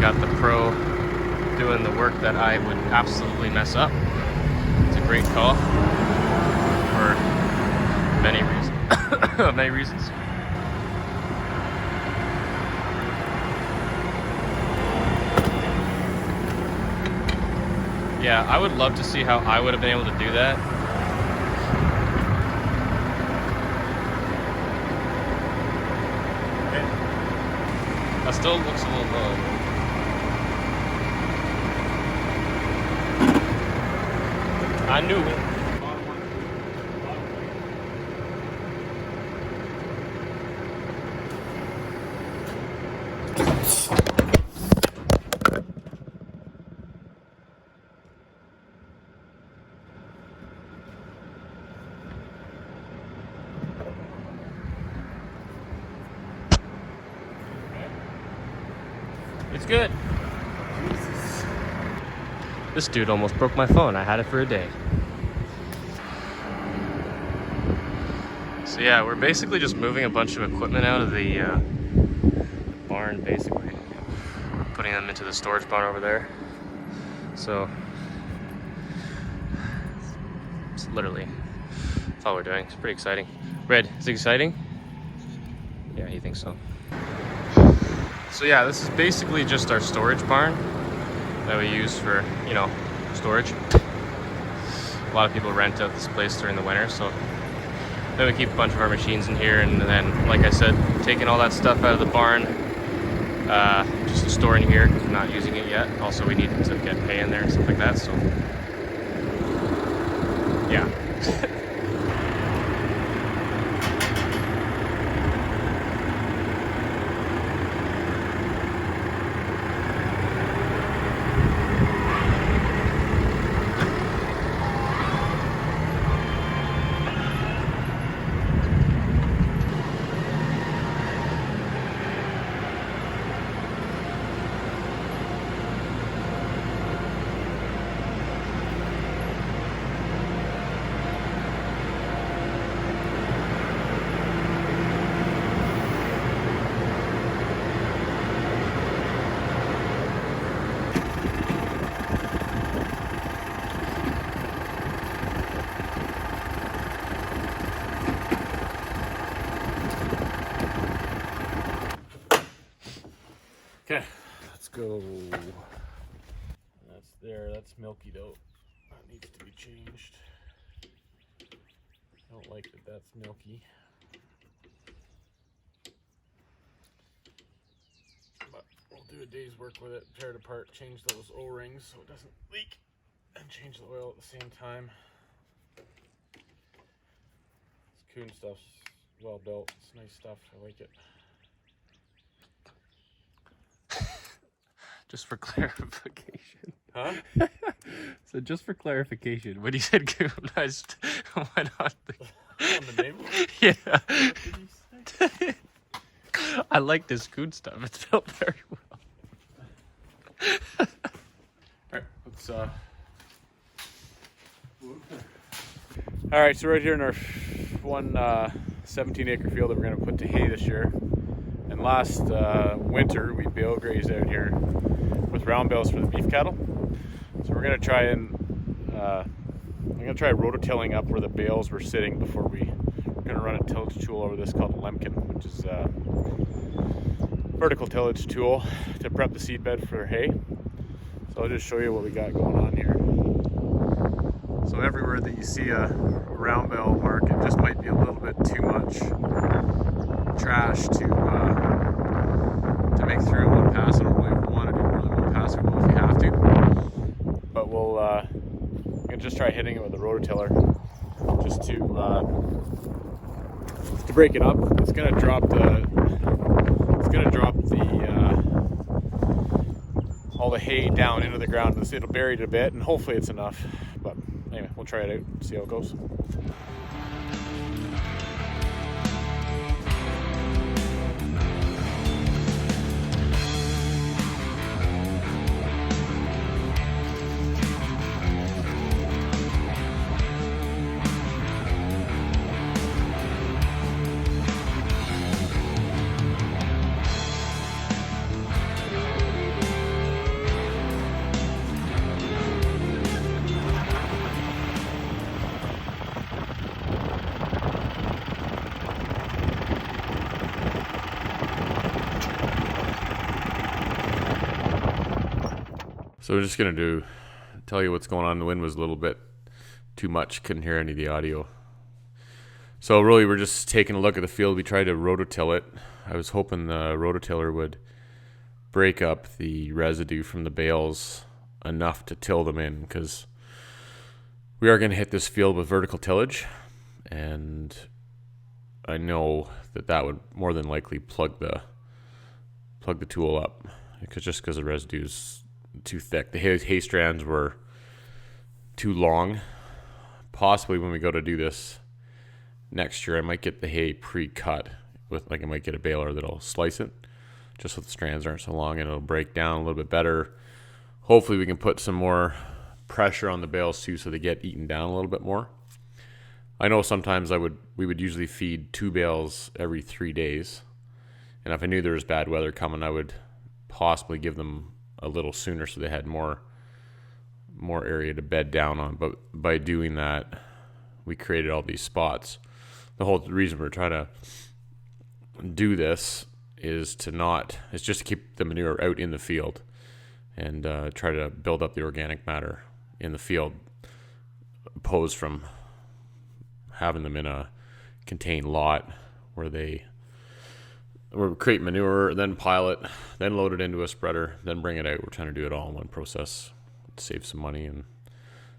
got the pro doing the work that I would absolutely mess up. It's a great call for many reasons. Many reasons. Yeah, I would love to see how I would have been able to do that. That still looks a little low. I knew it. It's good. Jesus. This dude almost broke my phone. I had it for a day. So yeah, we're basically just moving a bunch of equipment out of the barn, basically. Putting them into the storage barn over there. So, it's literally, that's all we're doing. It's pretty exciting. Red, is it exciting? Yeah, he thinks so. So yeah, this is basically just our storage barn that we use for, you know, storage. A lot of people rent out this place during the winter, so then we keep a bunch of our machines in here, and then, like I said, taking all that stuff out of the barn, just to store in here because we're not using it yet. Also, we need to get hay in there and stuff like that, so yeah. Okay, let's go. That's there, that's milky dough. That needs to be changed. I don't like that that's milky. But we'll do a day's work with it, tear it apart, change those O-rings so it doesn't leak, and change the oil at the same time. This Kuhn stuff's well built, it's nice stuff, I like it. Just for clarification. Huh? So just for clarification, when you said Kuhn, I just went on the name? Yeah. What did you say? I like this Kuhn stuff. It's built very well. Alright, let's Alright, so right here in our one 17-acre field that we're gonna put to hay this year. And last winter we bale grazed out here with round bales for the beef cattle. So we're gonna try and I'm gonna try rototilling up where the bales were sitting before we're gonna run a tillage tool over this called a Lemkin, which is a vertical tillage tool to prep the seed bed for hay. So I'll just show you what we got going on here. So everywhere that you see a round bale mark, it just might be a little bit too much trash to make through in one pass. I don't really want to do more than one pass. We will if you have to, but we'll just try hitting it with a rototiller just to break it up. It's gonna drop all the hay down into the ground. It'll bury it a bit, and hopefully it's enough. But anyway, we'll try it out, see how it goes. So we're just gonna tell you what's going on. The wind was a little bit too much, couldn't hear any of the audio. So really we're just taking a look at the field. We tried to rototill it. I was hoping the rototiller would break up the residue from the bales enough to till them in, because we are going to hit this field with vertical tillage, and I know that would more than likely plug the tool up, because the residue is too thick. The hay strands were too long. Possibly when we go to do this next year, I might get the hay pre-cut with, I might get a baler that'll slice it just so the strands aren't so long, and it'll break down a little bit better. Hopefully we can put some more pressure on the bales too, so they get eaten down a little bit more. I know sometimes we would usually feed 2 bales every 3 days, and if I knew there was bad weather coming, I would possibly give them a little sooner so they had more area to bed down on. But by doing that, we created all these spots. The whole reason we're trying to do this is just to keep the manure out in the field, and try to build up the organic matter in the field, opposed from having them in a contained lot where we create manure, then pile it, then load it into a spreader, then bring it out. We're trying to do it all in one process, save some money, and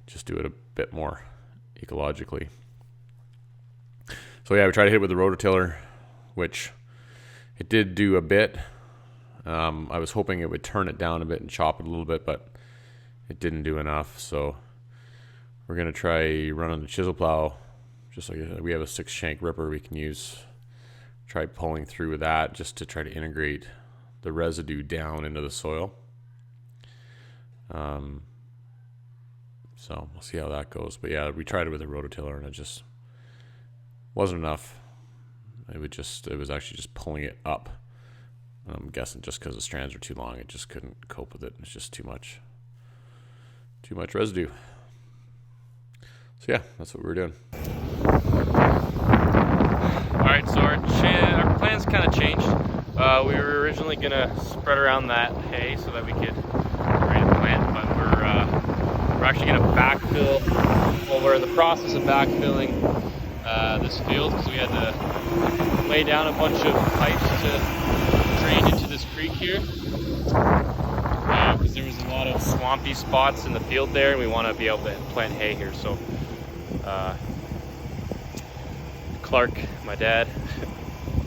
just do it a bit more ecologically. So yeah, we tried to hit it with the rototiller, which it did do a bit. I was hoping it would turn it down a bit and chop it a little bit, but it didn't do enough. So we're going to try running the chisel plow, just like we have a 6-shank ripper we can use. Try pulling through with that just to try to integrate the residue down into the soil. So we'll see how that goes. But yeah, we tried it with a rototiller, and it just wasn't enough. It was actually just pulling it up. I'm guessing just because the strands are too long, it just couldn't cope with it. It's just too much residue. So yeah, that's what we were doing. Alright, so our plans kind of changed. We were originally going to spread around that hay so that we could ready to plant, but we're actually going to backfill. Well, we're in the process of backfilling this field, because we had to lay down a bunch of pipes to drain into this creek here, because there was a lot of swampy spots in the field there, and we want to be able to plant hay here. So Clark, my dad,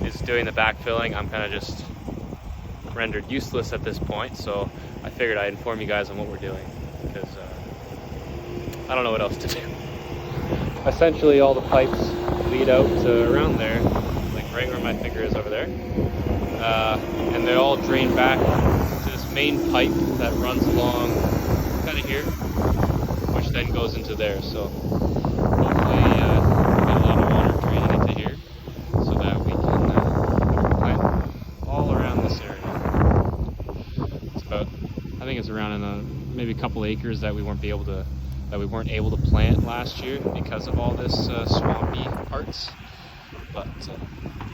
is doing the backfilling. I'm kind of just rendered useless at this point, so I figured I'd inform you guys on what we're doing, because I don't know what else to do. Essentially all the pipes lead out to around there, like right where my finger is over there, and they all drain back to this main pipe that runs along kind of here, which then goes into there. So hopefully we get a lot of water draining into here, so that we can plant all around this area. It's about, I think it's around maybe a couple acres that we weren't able to plant last year because of all this swampy parts. But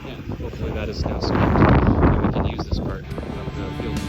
yeah, hopefully that is now solved, and we can use this part of the field.